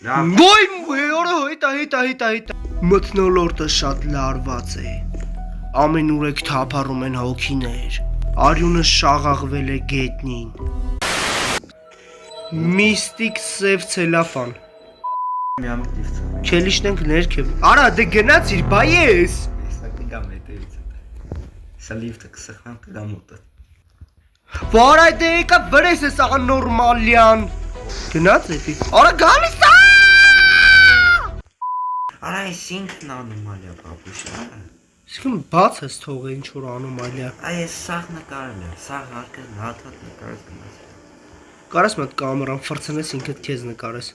Ոյ օրը հույտա մթնոլորտը շատ լարված է ամենուրեք թափառում են հոգիներ արյունը շաղաղվել է գետնին միստիկ սև ցելոֆան Չելիշնենք ներքև արա դե գնացիր բայես Սա կգամ հետևից Սա լիֆտը կսխվեմ կգամ ուտը Վար այդ եկա վրես ես աննորմալյան Գնաց էդի արա գալիս է Արա այս ինքն անոմալիա պապուշ Իսկում բաց ես թողը ինչ-որ անոմալիա Այս սաղ նկարել եմ, սաղ հարկը հատ նկարես գնաց Կարես մատ կամերան վրցնես ինքդ քեզ նկարես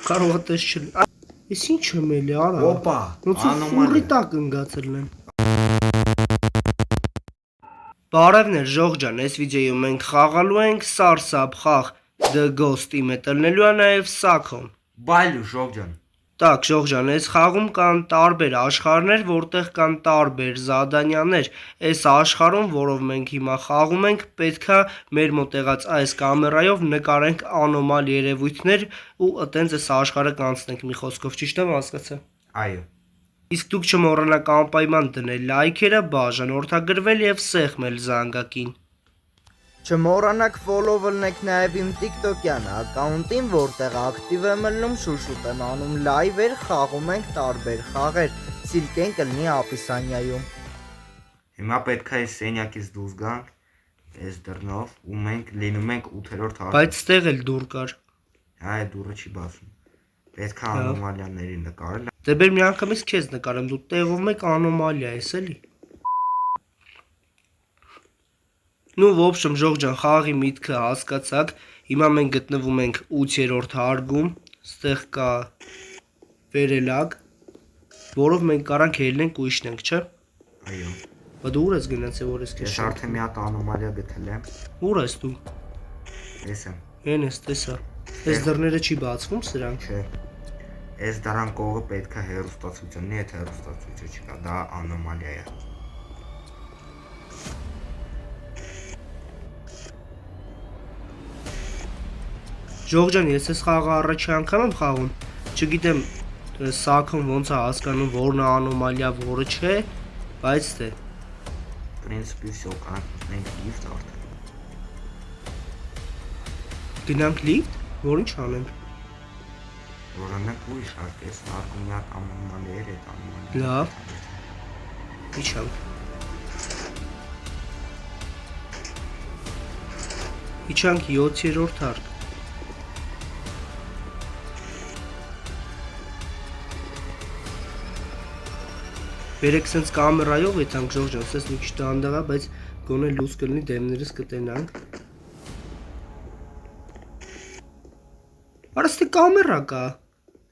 Կարող է տես չլի Ես ինչ եմ էլի արա Օպա, Ֆուրի տակ ընգացել են Բարևներ ժողջան, այս վիդեոյում մենք խաղալու ենք սարսափ խաղ The Ghost-ի մետլնելու է նաև Սաքոն Բայլու ժողջան Так, ժողջան, այս խաղում կան տարբեր աշխարհներ, որտեղ կան տարբեր զադանյաներ Այս աշխարհում, որով մենք հիմա խաղում ենք, պետքա մեր մոտ եղած այս կամերայով նկարենք անոմալ երևույթներ ու այտենց այս աշխարհը կանցնենք մի խոսքով, ճիշտ եմ հասկացա Այո Իսկ դուք չմոռանաք անպայման դնել լայքերը, բաժանորդագրվել եւ սեղմել զանգակին Չմոռանաք follow լնեք նաև իմ TikTok-յան ակաունտին, որտեղ ակտիվ եմ ելնում, շուշուտ եմ անում լայվեր, խաղում ենք տարբեր խաղեր, սիլքեն կլինի ապիսանյայում Հիմա պետք է այս սենյակից դուրս գանք, այս դռնով, ու մենք լինում ենք 8-րդ հարկում Բայց ստեղ էլ դուր կար Այդ դուռը չի բացում Պետք է անոմալիաների նկարել Դե բեր մի անգամից քեզ նկարեմ, դու տեղով մեկ անոմալիա ես էլի Ну, в общем, ժողջան, խաղի միտքը հասկացաք, հիմա մենք գտնվում ենք 8-րդ հարկում, ստեղ կա վերելակ, որով մենք կարանք ելնենք ու իշնենք, չէ։ Այո Բա դու ուր ես գնացել, որ ես քեզ։ Ես արդեն մի հատ անոմալիա գտել եմ Ուր ես դու։ Ես եմ Էն ես, տեսա։ Այս դռները չի բացվում սրանք։ Չէ Այս դրան կողը պետք է հեռուստացույց ունի, եթե հեռուստացույցը չկա, դա անոմալիա է Ժողջան, ես այս խաղը առաջի անգամ եմ խաղում, չգիտեմ Սաքոն ոնց է հասկանում, որն է անոմալիա, որը չէ, բայց թե Պրինցիպի վсё, կանք մենք լիֆտ արդեն Գնանք լիֆտ, որ ինչ անենք Որոնք ուրիշ հարկ ես, հարկում մի հատ անոմալիա էր, այդ անոմալիա Լավ Իչանք Իչանք 7-րդ հարկ Բերեք սենց կամերայով եթանք ժողջան, սես մի քիչ դանդաղա, բայց գոնե լույս կլինի դեմներս կտենանք Արա ստե կամերա կա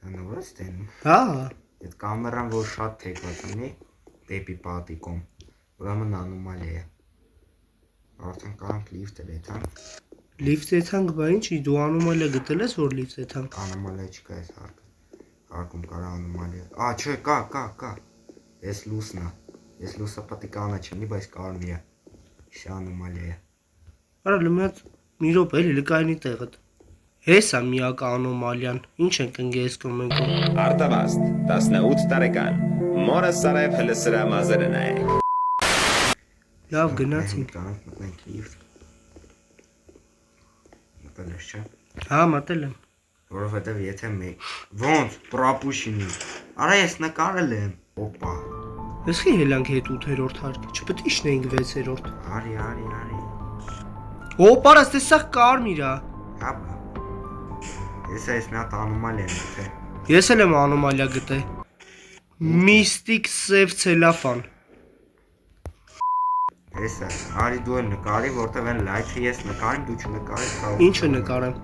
Հնորս տենում Հա Այդ կամերան, որ շատ թեկված ունի, դեպի պատիկում, ուրեմն անոմալիա է Արդեն կանք լիֆտել եթանք Լիֆտ եթանք, բա ինչի, դու անոմալիա գտել ես, որ լիֆտ եթանք Անոմալիա չկա այս հարկում կարա անոմալիա չէ, կա Ես լուսնա, ես լուսը պատիկանը չնի, բայց կարմի է Իշի անոմալիա է Արա լմյատ մի ռոպ էլի լկայնի տեղըտ Հես է միակ անոմալյան, ինչ ենք ընգեսկում մենք Արտավաստ, 18 տարեկան, մորը սարև հլսրա մազերը նայեք Լավ գնացինք Կանք մտնենք լիֆտ Մտել ես չէ Հա մտել եմ Որովհետև եթե մեկ Ոնց, պրապուշինի Արա ես նկարել եմ Օպա Ես խի հելանք հետ 8-րդ հարկ, չպետք է իշնեինք 6-րդ Արի Օպար ես տեսախ կարմիրա Հապա Ես այս մի հատ անոմալիա եմ թե Ես էլ եմ անոմալիա գտե Միստիկ սև ցելոֆան Ես արի դու էլ նկարի, որտև են լայքը ես նկարիմ, դու չնկարես Ինչը նկարեմ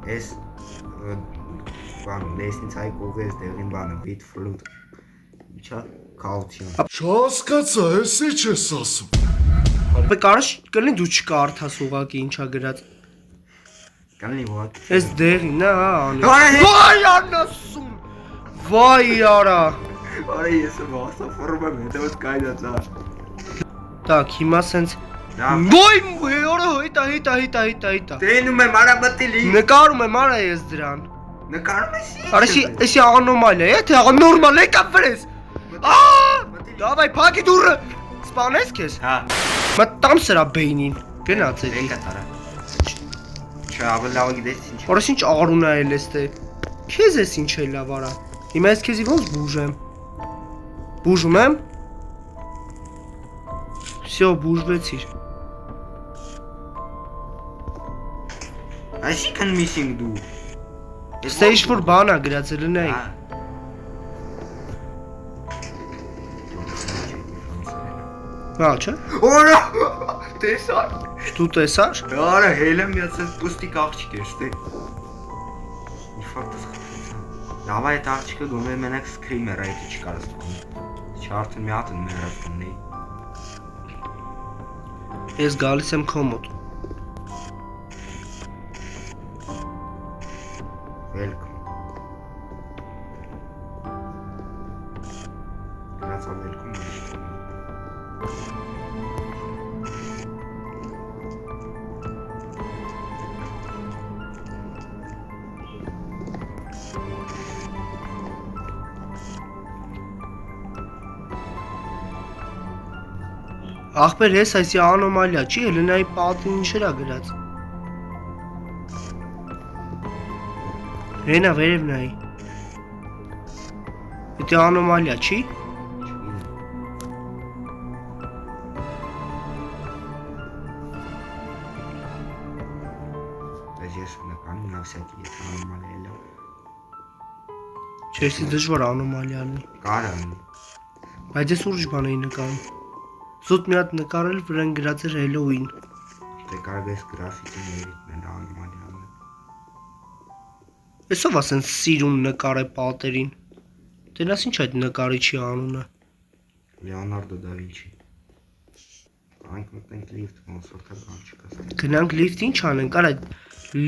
Ես բան, լեսնիցայի կողի ես դեղին բանը, բիտ ֆլուտ Իչա, կաուցիոն Չհասկացա, ես ինչ ես ասում Բե կարաշ կլինի դու չկարդաս ուղակի ինչա գրած Կլինի ուղղակի Ես դեղին նա անի Վայ անասուն Վայ արա Արա ես եմ ասա ֆորում եմ հետևս կայնացա Так, հիմա սենց Ոյ օրը հույտա Տենում եմ արա մտիլի Նկարում եմ արա ես դրան Նկարում ես ինչ։ Արա էսի անոմալիա է, թե աննորմալ է կապվես։ Դավայ փակի դուրը։ Սպանես քեզ։ Հա, Մտամ սրա բեյնին։ Գնաց էլի։ եկա տարա։ Չէ, ավելի լավ գիտես ինչ։ Որս ինչ աղրունա էլ ես թե։ Քեզ ես ինչ է լավ արա։ Հիմա ես քեզի ոնց բուժեմ։ Բուժում եմ։ Всё, բուժվեցիր։ Այսինքն missing դու։ Stage 4 բանա գրած է լնայի։ Հա, չէ։ Օրա, տեսար։ Դու տեսար։ Արա, հելը միացած պուստիկ աղջիկ էր, ստե։ Ինֆարկտս խփեցա։ Լավ այդ աղջիկը գոնե մենակ սկրիմեր է, եթե չկարս բան։ Չարթը մի հատ մեռած ունի։ Ես գալիս եմ քո մոտ։ Welcome. Grazie al welcome. Ախպեր ես այսի անոմալիա չի, Հելենայի պատին ինչերա գրած։ Հենա վերև նայի։ Դա անոմալիա չի։ Դες նկարում նա всякий է անոմալիա։ Չէ, դժվար անոմալիա լինի։ Կարան։ Բայց ես ուրիշ բան էի նկարում։ Զուտ մի հատ նկարել վրան գրած էր Halloween։ Դե կարող ես գրաֆիտիների մեն անոմալիան։ Էսով ասեն սիրուն նկար է պատերին։ Դենաս ինչ այդ նկարիչի անունը։ Լեոնարդո դա Վինչի։ Անք մտնենք լիֆտ, ոնց որ կա բան չկա։ Գնանք լիֆտ ինչ անենք, արա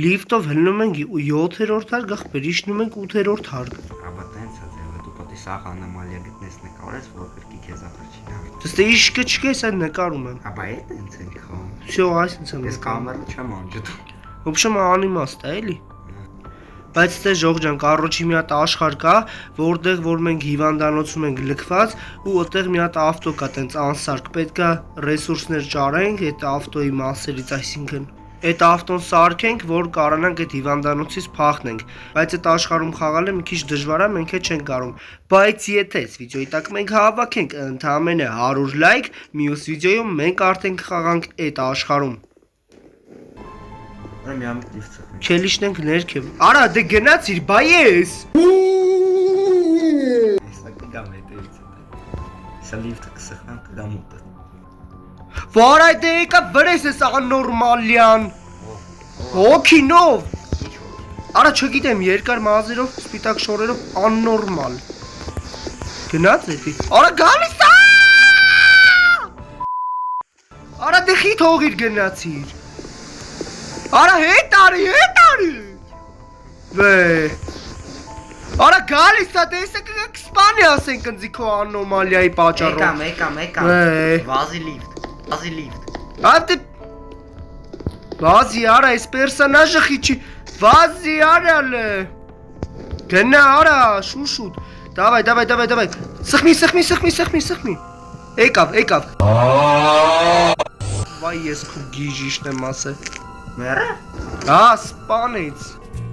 լիֆտով հելնում ենք 7-րդ հարկ, ախպեր իջնում ենք 8-րդ հարկ։ Աբա տենց է ձևը, դու պետք է սաղ անոմալիա գտնես նկարես, որ կրկի քեզ առաջին հաղթ։ Դե իշկը չկես այդ նկարում եմ։ Աբա է տենց ենք խոմ։ Всё, այսինքն եմ։ Ես կամերը չեմ անջդում։ В общем, անիմաստ է, էլի։ Բայց դե ժողջան, կարոջի մի հատ աշխարհ կա, որտեղ որ մենք հիվանդանոցում ենք լքված ու այդտեղ մի հատ ավտո կա, տենց անսարք, պետքա ռեսուրսներ ճարենք այդ ավտոյի մասերից, այսինքն այդ ավտոն սարքենք, որ կարողանանք այդ հիվանդանոցից փախնենք, բայց այդ աշխարհում խաղալը մի քիչ դժվար է, մենք էլ չենք կարող։ Բայց եթե այս վիդեոյի տակ մենք հավաքենք ընդամենը 100 լայք, մյուս վիդեոյում մենք արդեն կխաղանք այդ աշխարհում։ Արա մի ամիտ լիֆտ ծխնենք։ Չելիշնենք ներքև։ Արա, դե գնացիր, բայես։ Հեսա կգամ հետևից է։ Հեսա լիֆտը կսխնանք կգամ ուտը։ Վար այդ եկա վրես ես աննորմալյան։ Հոքինով։ Արա չգիտեմ, երկար մազերով, սպիտակ շորերով աննորմալ։ Գնաց էդի։ Արա գալիս է։ Արա դե խիտ հողիր գնացիր։ Արա հետ արի։ Վե։ Արա գալիս է, դեսը կսպանի ասենք ընձի քո անոմալիայի պատճառով։ Եկամ։ Վե։ Վազի լիֆտ։ Ապտե Վազի արա, այս պերսոնաժը խիչի Վազի արալը Գնա արա, շուշուտ Դավայ Սխմի Եկավ Վայ ես քու գիժիշն եմ ասե Մերը։ Հա, սպանից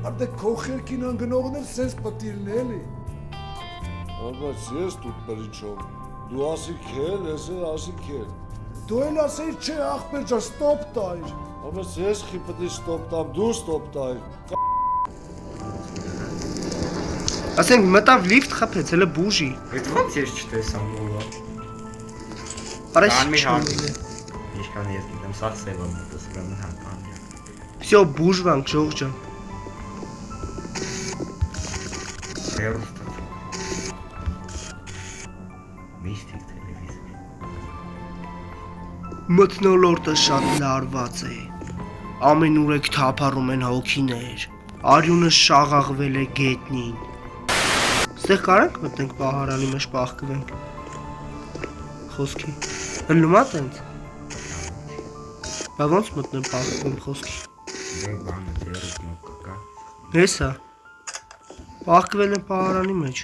Արդե քո խերքին անգնողն էլ սենց պատիրն էլի։ Բայց ես դուք բրիչով։ Դու ասիք էլ, ես էլ ասիք էլ։ Դու էլ ասեիր չէ, ախպեր ջան, ստոպ տայր։ Բայց ես խի պետք է ստոպ տամ, դու ստոպ տայր։ Ասենք մտավ լիֆտ խփեց, հələ բուժի Այդ ոնց ես չտեսամ ոլա։ Արա Մի շիչ հատ։ Ինչքան ես գիտեմ, սա սևա մոտս ուրեմն հատան։ Всё, բուժվանք, ժողջան Հերոստա։ Միստիկ տելևիզոր։ Մթնոլորտը շատ լարված է Ամենուրեք թափառում են հոգիներ Արյունը շաղաղվել է գետնին Ստեղ կարանք մտնենք պահարանի մեջ պահկվենք Խոսքի Հլնումա տենց Բա ոնց մտնեմ պահկվեմ խոսքի Դե բանը դերս մոտ կա։ Հեսա Պահկվել են պահարանի մեջ։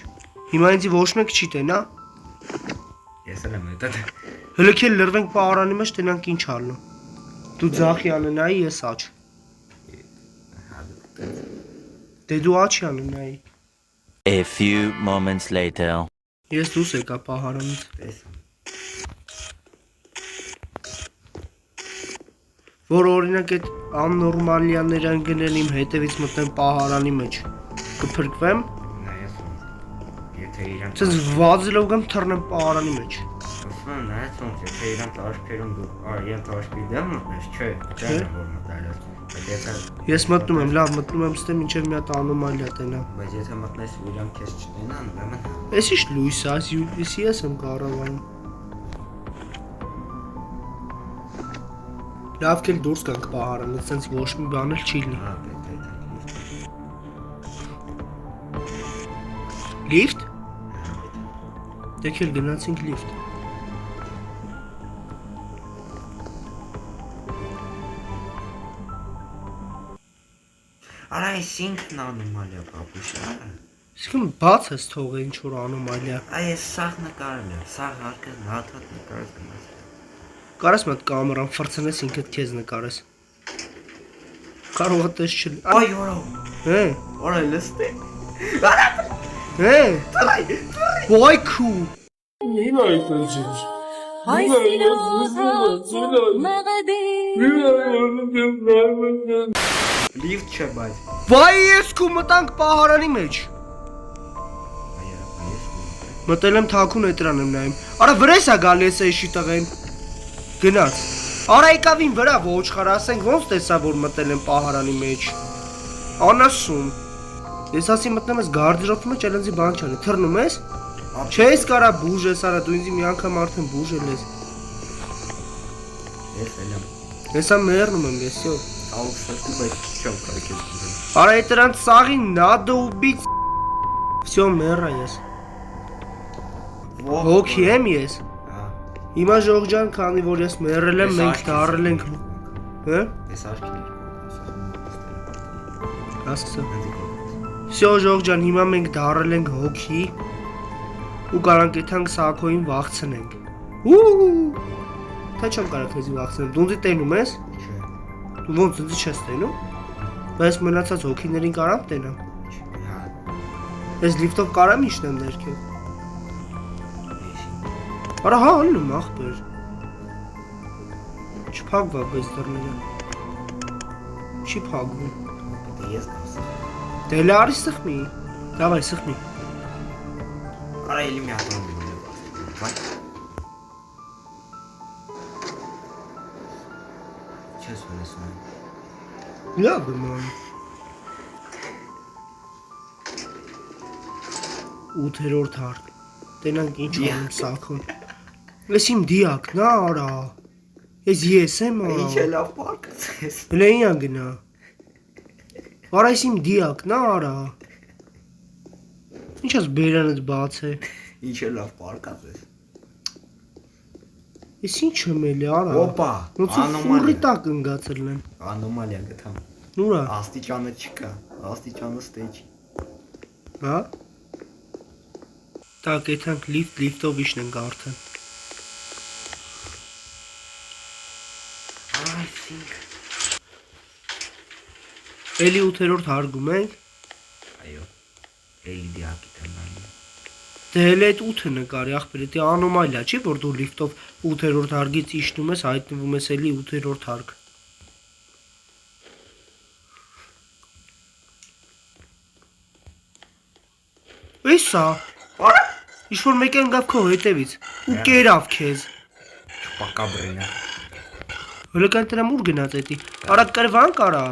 Հիմա ինձ ոչ մեկ չի տենա։ Ես էլ եմ հետը։ Հլը քել լրվենք պահարանի մեջ տենանք ինչ ալնու։ Դու ձախյանը նայի, ես աչ։ Դե դու աչյանը նայի։ A few moments later. Ես դուրս եկա պահարանից։ Որ օրինակ այդ աննորմալիաները ընկնել իմ հետևից մտնեն պահարանի մեջ։ Կփրկվեմ։ Նայես ոնց։ Եթե իրան Ցենց վազելով գամ թռնեմ պահարանի մեջ։ ասում նայես ոնց, եթե իրան տաշկերում դու իրան տաշկի դեմ մտնես, չէ, չէ որ մտալես։ Բայց եթե Ես մտնում եմ, լավ, մտնում եմ, ստե մինչև մի հատ անոմալիա տենա։ բայց եթե մտնես ու իրան քեզ չտենան, ուրեմն Էս ի՞նչ լույս է, ես եմ կառավարում։ Լավ կել դուրս կանք պահարանից, ցենց ոչ մի բան էլ չի լինի։ հա պետք է։ Լիֆտ։ Դեքել գնացինք լիֆտ։ Արա այս ինքն անոմալիա պապուշ, արա։ Իսկ բաց ես թողը ինչ որ անոմալիա։ Այս սաղ նկարել եմ, սաղ հարկը հատ նկարել գնաց։ Կարես մոտ կամերան ֆրցնես ինքդ քեզ նկարես։ Կարող է տես չլի։ Այ որա, Հե, որա լստե։ հե։ Ոայ քու։ Հայ սիրո մեղեդի Լիֆտ չէ բայց։ Վայ ես քու մտանք պահարանի մեջ։ Մտել եմ թաքուն էտրան եմ նայում։ Արա վրես է գալիս է շի տղեն։ Գնաց։ Արա եկավին վրա ոչխար ասենք ոնց տեսա որ մտել եմ պահարանի մեջ։ Անասուն։ Ես ասի մտնեմ ես գարդերոբի մեջ ելնձի բան չանի։ Թռնում ես։ Չես կարա բուժես, արա դու ինձ մի անգամ արդեն բուժել ես։ Ես էլ եմ։ Հեսա մեռնում եմ ես, յո։ Ալքսը բայց չեմ կարի քեզ բուժել։ Արա էտրանց սաղի նադո ուբից։ Всё մեռա ես։ Հոգի եմ ես։ Հա։ Հիմա ժողջան, քանի որ ես մեռել եմ, մենք դարել ենք։ Հա։ Ես աշկիներ։ Ասկսա։ Всё ժողջան, հիմա մենք դարել ենք հոգի։ Ու կարանք եթանք սակոին վաղցնենք։ Ու։ Թե չեմ կարող քեզի վաղցնել։ Դու ինձ տենում ես։ Չէ։ Դու ոնց ինձ չես տենում։ Բայց մնացած հոգիներին կարամ տենամ։ Հա։ Ես լիֆտով կարամ իջնեմ ներքև։ Արա հա ալնում ախպեր։ Չփակվա բայց դռները։ Չի փակվում։ Դե ես կասեմ։ Դե լարի սխմի։ Դավայ սխմի։ Արա էլի մի հատ անում եմ։ Բայց չես վնասում։ Լավ ման։ 8-րդ հարկ։ Տենանք ինչ անում սակոն։ Ես իմ դիակն ա արա։ Ես եմ արա։ Ինչ է լավ պարկացես։ Լեյան գնա։ Արա ես իմ դիակն ա արա։ Ինչ ես բերանդ բաց է։ Ինչ է լավ պարկացես։ Ես ինչ եմ էլի արա։ Օպա, Ոնց որ ֆուրի տակ ընկածել եմ։ Անոմալիա գտամ։ Նուրա։ Աստիճանը չկա, աստիճանը ստեյջ։ Հա։ Так, եթանք լիֆտով իջնենք արդեն։ Այսինք։ Էլի 8-րդ հարգում ենք։ Այո։ Էլի դիակի տանալի։ Դե հենց այդ 8-ը նկարի ախպեր, դա անոմալիա չի, որ դու լիֆտով 8-րդ հարգից իջնում ես, հայտնվում ես էլի 8-րդ հարկ։ Էսա։ Արա։ Ինչ-որ մեկ ընկավ քո հետևից ու կերավ քեզ։ Չպակաբրենա։ Հլկան դրա մուր գնաց էդի։ Արա կրվանք արա։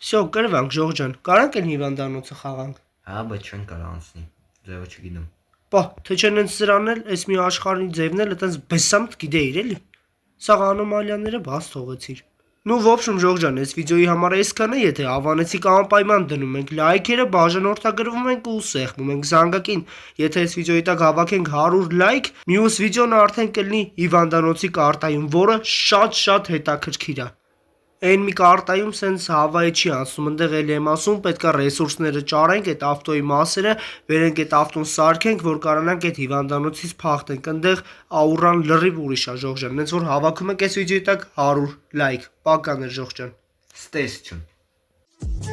Всё, կրվանք ժողջան։ Կարանք են հիվանդանոցը խաղանք։ Հա, բայց չեն կարող անցնի։ Ձևը չգիտեմ։ Պա, թե չեն են սրանել, այս մի աշխարհի ձևն էլ այտենց բեսամտ գիտեիր էլի։ Սա անոմալիաները բաց թողեցիր։ Ну, в общем, ժողջան, այս վիդեոյի համար այսքանը, եթե հավանեցիք անպայման դնում ենք լայքերը, բաժանորդագրվում ենք ու սեղմում ենք զանգակին։ Եթե այս վիդեոյի տակ հավաքենք 100 լայք, մյուս վիդեոն արդեն կլինի հիվանդանոցի կարտայում, որը շատ հետաքրքիր է։ Այն մի կարտայում սենց հավայի չի անցնում, ընդեղ էլ եմ ասում, պետքա ռեսուրսները ճարենք, այդ ավտոյի մասերը, վերենք այդ ավտոն սարքենք, որ կարողանանք այդ հիվանդանոցից փախտենք, ընդեղ աուրան լրիվ ուրիշ է Ժողջան, նենց որ հավաքում եք այս վիդեոյի տակ 100 լայք, պական է Ժողջան։ Ստեսություն։